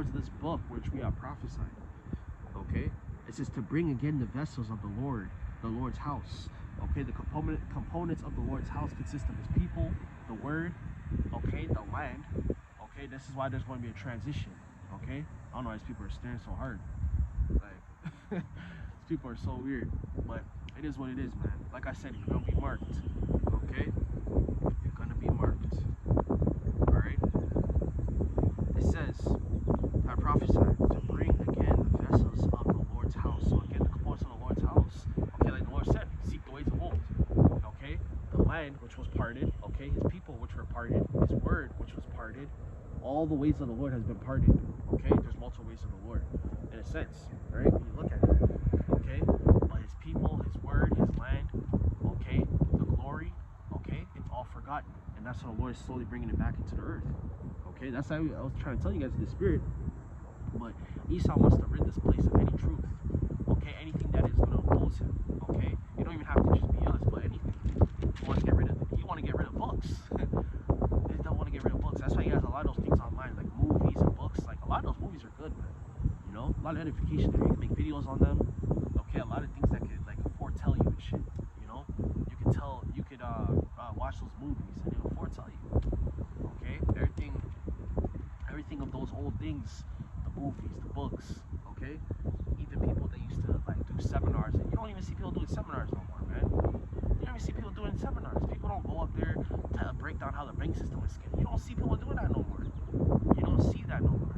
words of this book which we have prophesied. Okay? It says to bring again the vessels of the Lord's house. Okay, the components of the Lord's house consist of his people, the word, okay, the land. Okay, this is why there's going to be a transition. Okay? I don't know why these people are staring so hard. Like, these people are so weird. But it is what it is, man. Like I said, you're gonna be marked. Okay? You're gonna be marked. Alright? It says, I prophesy to bring again the vessels of the Lord's house. So again, the components of the Lord's house. Okay, like the Lord said, seek the ways of old. Okay? The land which was parted, okay, his people which were parted, his word which was parted, all the ways of the Lord has been parted. Okay? There's multiple ways of the Lord, in a sense. Right? When you look at it. Okay? But his people, his word, his land, okay, the glory, okay, it's all forgotten. And that's how the Lord is slowly bringing it back into the earth. Okay? That's how I was trying to tell you guys in the spirit. But Esau wants to rid this place of any truth. Okay? Anything that is going to oppose him. Okay? You don't even have to just be us, but anything. You want to get rid of it. You want to get rid of books. They don't want to get rid of books. That's why he has a lot of those things online, like movies and books. Like a lot of those movies are good, man. You know, a lot of edification there. You can make videos on them. Okay, a lot of things that could like foretell you and shit. You know, you could watch those movies and it will foretell you. Okay, everything of those old things, the movies, the books. Okay, even people that used to like do seminars, and you don't even see people doing seminars no more, man. You don't even see people doing seminars. People don't go up there to break down how the bank system is scammed. You don't see people doing that no more. You don't see that no more.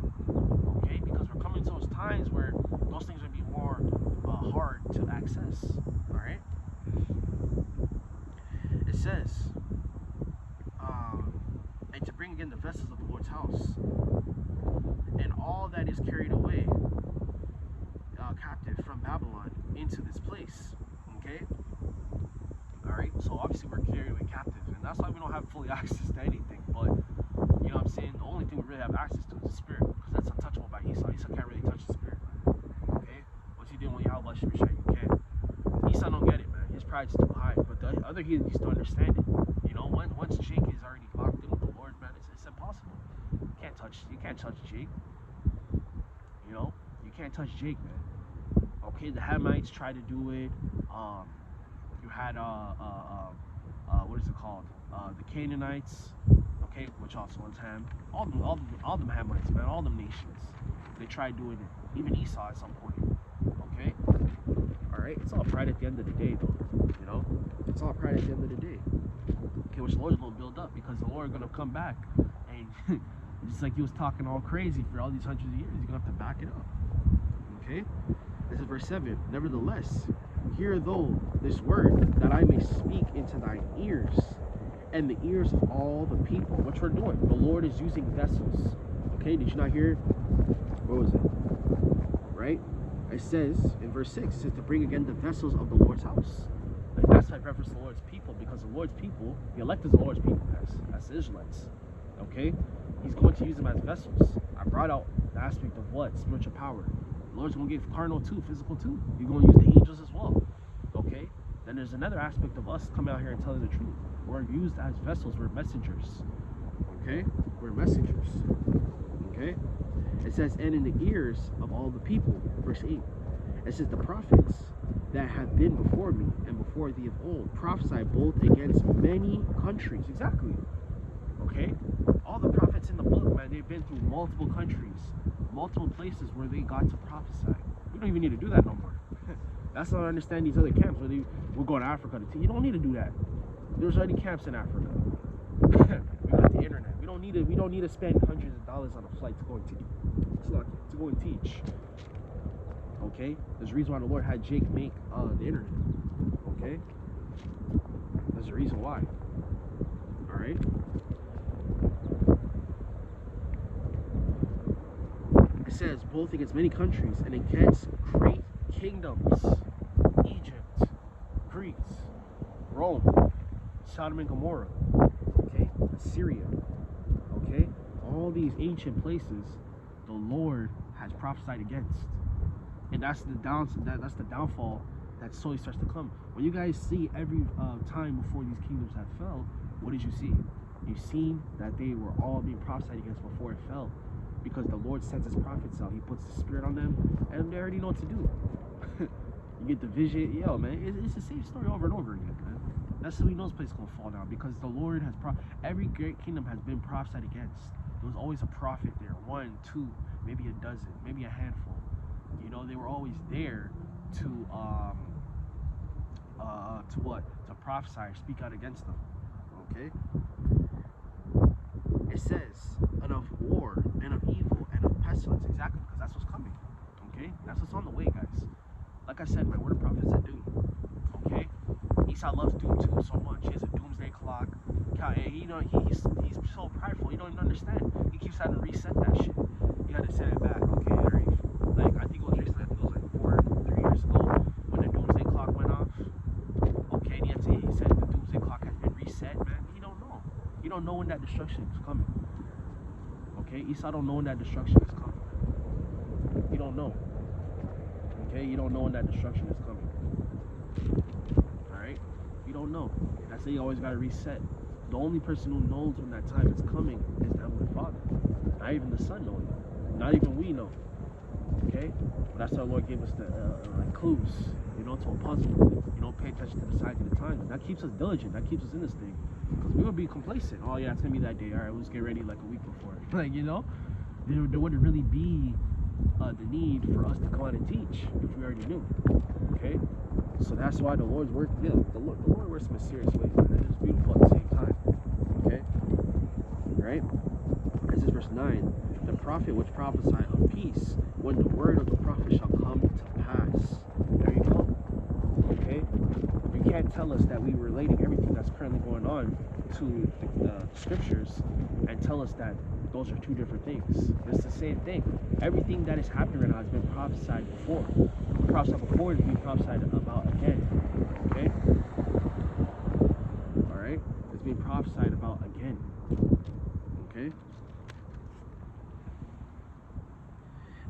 Okay, because we're coming to those times where those things are going to be more hard to access. All right. It says, and to bring again the vessels of the Lord's house, and all that is carried away captive from Babylon into this place. Okay. All right. So obviously we're carried away captive, and that's why we don't have fully access to anything. But you know what I'm saying? The only thing we really have access to is the spirit, because that's untouchable by Esau. Esau can't really touch the spirit, man. Okay? What's he doing with Yahawashi? You can't. Esau don't get it, man. His pride's too high. But the other heathen used to understand it. You know, once Jake is already locked in with the Lord, man, it's impossible. You can't touch Jake. You know? You can't touch Jake, man. Okay, the Hamites tried to do it. You had what is it called? The Canaanites. Okay, which also was Ham. All them Hamites, man, all them nations. They tried doing it. Even Esau at some point. Okay? Alright? It's all pride at the end of the day, though. You know? It's all pride at the end of the day. Okay, which the Lord's going to build up, because the Lord is going to come back. And just like he was talking all crazy for all these hundreds of years, he's going to have to back it up. Okay? This is verse 7. Nevertheless, hear thou this word, that I may speak into thine ears, and the ears of all the people. What we're doing, the Lord is using vessels. Okay, did you not hear? What was it? Right? It says in verse 6, it says to bring again the vessels of the Lord's house. Like that's why I reference the Lord's people, because the Lord's people, the elect is the Lord's people, as the Israelites. Okay? He's going to use them as vessels. I brought out the aspect of what? Spiritual power. The Lord's going to give carnal too, physical too. You're going to use the angels as well. Okay? Then there's another aspect of us coming out here and telling the truth. We're used as vessels. We're messengers. Okay? We're messengers. Okay? It says, and in the ears of all the people, verse 8, it says, the prophets that have been before me and before thee of old prophesy both against many countries. Exactly. Okay? All the prophets in the book, man, they've been through multiple countries, multiple places where they got to prophesy. We don't even need to do that no more. That's how I understand these other camps where we're going to Africa to teach. You don't need to do that. There's already camps in Africa. We got the internet. We don't need to spend hundreds of dollars on a flight to go and teach. To go and teach. Okay? There's a reason why the Lord had Jake make the internet. Okay? There's a reason why. Alright? It says both against many countries and against great kingdoms. Egypt, Greece, Rome, Sodom and Gomorrah, okay, Assyria, okay, all these ancient places the Lord has prophesied against, and that's the downfall that slowly starts to come. When you guys see every time before these kingdoms have fell, what did you see? You've seen that they were all being prophesied against before it fell. because the Lord sends his prophets out. He puts the spirit on them, and they already know what to do. You get the vision. Yo, man, it's the same story over and over again, man. That's how we know this place is going to fall down, because the Lord has, every great kingdom has been prophesied against. There was always a prophet there, 1, 2, maybe a dozen, maybe a handful. You know, they were always there to what? To prophesy or speak out against them. Okay? It says, and of war, and of evil, and of pestilence. Exactly, because that's what's coming. Okay? That's what's on the way, guys. Like I said, man, we're the prophets that do. Okay? Esau loves doom too so much. He has a doomsday clock. He's so prideful. You don't even understand. He keeps having to reset that shit. You had to set it back. Okay, Larry. Like, I think it was recently. I think it was like 3 years ago when the doomsday clock went off. Okay, and he said the doomsday clock has been reset, man. He don't know. You don't know when that destruction is coming. Okay, Esau don't know when that destruction is coming. You don't know. Okay, you don't know when that destruction is coming. Alright? You don't know. That's why you always gotta reset. The only person who knows when that time is coming is the Heavenly Father. Not even the Son knows. Not even we know. Okay? But that's why the Lord gave us the like clues, you know, to a puzzle. You know, pay attention to the signs of the times. And that keeps us diligent. That keeps us in this thing. Because we would be complacent. Oh yeah, it's gonna be that day. Alright, let's get ready like a week before. Like, you know, there wouldn't really be the need for us to come out and teach if we already knew. Okay? So that's why the Lord's work, the Lord works in mysterious ways, man. It's beautiful at the same time. Okay? Right? This is verse 9. The prophet which prophesied of peace, when the word of the prophet shall come to pass. There you go. Okay? You can't tell us that we're relating everything that's currently going on to the scriptures and tell us that those are two different things. It's the same thing. Everything that is happening right now has been prophesied before. Prophesied before and being prophesied about again. Okay? Alright? It's being prophesied about again. Okay?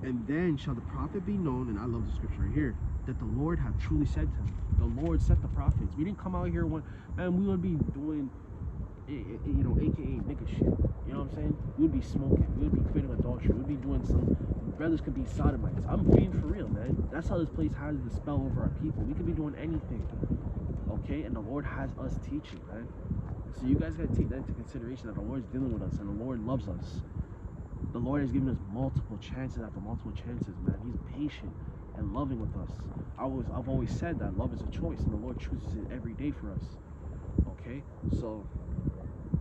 And then shall the prophet be known, and I love the scripture right here, that the Lord hath truly sent him. The Lord sent the prophets. We didn't come out here man, we would be doing, you know, aka nigga shit. You know what I'm saying? We would be smoking. We would be committing adultery. We would be doing some, brothers could be sodomites. I'm being for real, man. That's how this place has the spell over our people. We could be doing anything. Okay? And the Lord has us teaching, man. So you guys gotta take that into consideration, that the Lord's dealing with us and the Lord loves us. The Lord has given us multiple chances after multiple chances, man. He's patient and loving with us. I've always said that love is a choice, and the Lord chooses it every day for us. Okay? So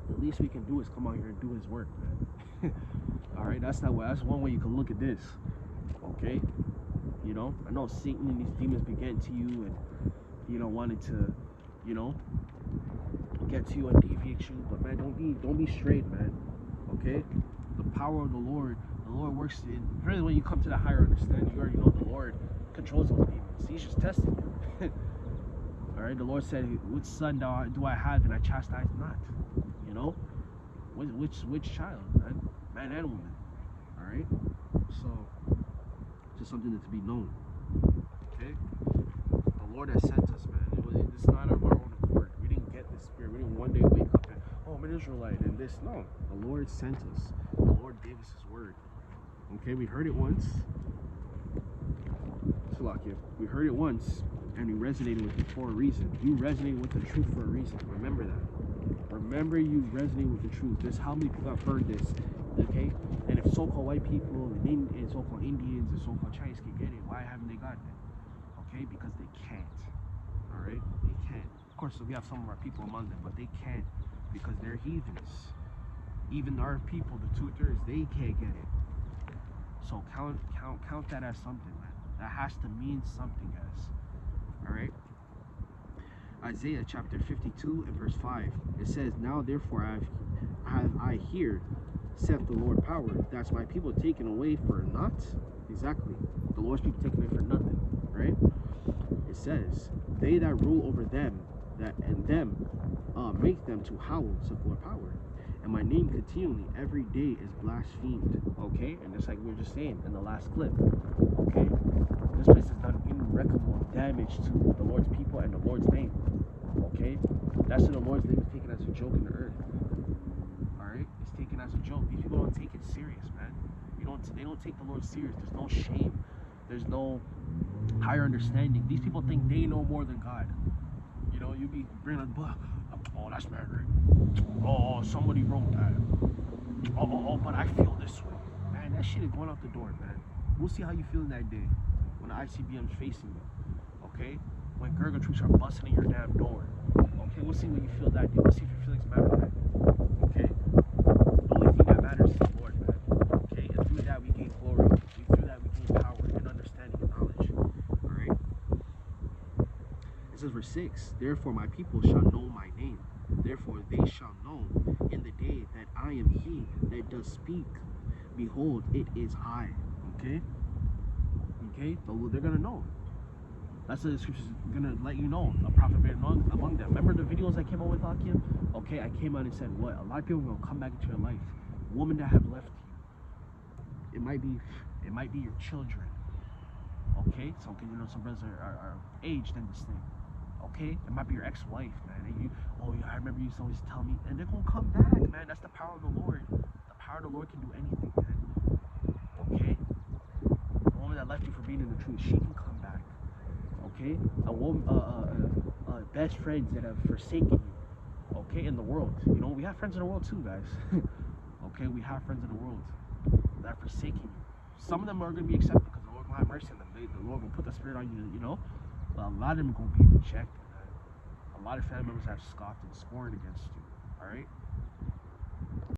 the least we can do is come out here and do his work, man. Alright, that's one way you can look at this. Okay? You know, I know Satan and these demons be getting to you and, you know, wanting to, you know, get to you and deviate you, but man, don't be straight, man. Okay? The power of the Lord works in, really, when you come to the higher understanding, you already know the Lord controls those demons. He's just testing you. Alright, the Lord said, which son do I have and I chastise not? You know? Which child, man? Man and woman. Alright? So, just something to be known. Okay? The Lord has sent us, man. It's not of our own accord. We didn't get this spirit. We didn't one day wake up and, oh, I'm an Israelite and this. No. The Lord sent us. The Lord gave us his word. Okay? We heard it once. We heard it once and we resonated with it for a reason. You resonated with the truth for a reason. Remember that. Remember, you resonate with the truth. This, how many people have heard this? Okay? And if so-called white people and so-called Indians and so-called Chinese can get it, why haven't they gotten it? Okay? Because they can't. Alright? They can't. Of course, we have some of our people among them, but they can't because they're heathens. Even our people, the 2/3, they can't get it. So count that as something, man. That has to mean something, guys. Alright? Isaiah chapter 52 and verse 5. It says, now therefore have I here, saith the Lord power, that's my people taken away for naught. Exactly. The Lord's people taken away for nothing. Right? It says, they that rule over them, make them to howl, saith the Lord power. And my name continually every day is blasphemed. Okay? And just like we were just saying in the last clip. Okay? This place has done irreparable damage to the Lord's people and the Lord's name. Okay? That's why the Lord's name is taken as a joke in the earth. Alright? It's taken as a joke. These people don't take it serious, man. They don't take the Lord serious. There's no shame. There's no higher understanding. These people think they know more than God. You know, you be bringing a book. Oh, that's married. Oh, somebody wrote that. Oh, but I feel this way. Man, that shit is going out the door, man. We'll see how you feel in that day when the ICBM's facing you. Okay? When Gurga troops are busting in your damn door. Okay, we'll see what you feel that day. We'll see if your feelings matter that day. Okay? The only thing that matters is the Lord, man. Okay? And through that we gain glory. Through that we gain power and understanding and knowledge. Alright? It says verse 6, therefore my people shall know my name. Therefore they shall know in the day that I am he that does speak. Behold, it is I. Okay? Okay? They're gonna know. That's what the scripture's gonna let you know. A prophet made among them. Remember the videos I came out with, Hakim? Okay, I came out and said what? A lot of people are gonna come back into your life. Women that have left you. It might be your children. Okay? Some brothers are aged in this thing. Okay? It might be your ex-wife, man. And yeah, I remember you used to always tell me, and they're gonna come back, man. That's the power of the Lord. The power of the Lord can do anything, man. Okay? A woman that left you for being in the truth, she can come back. Okay? A woman, best friends that have forsaken you. Okay? In the world. You know, we have friends in the world too, guys. Okay? We have friends in the world that are forsaking you. Some of them are gonna be accepted because the Lord will have mercy on them. The Lord will put the Spirit on you, you know? But a lot of them are going to be rejected, man. A lot of family members have scoffed and scorned against you, alright?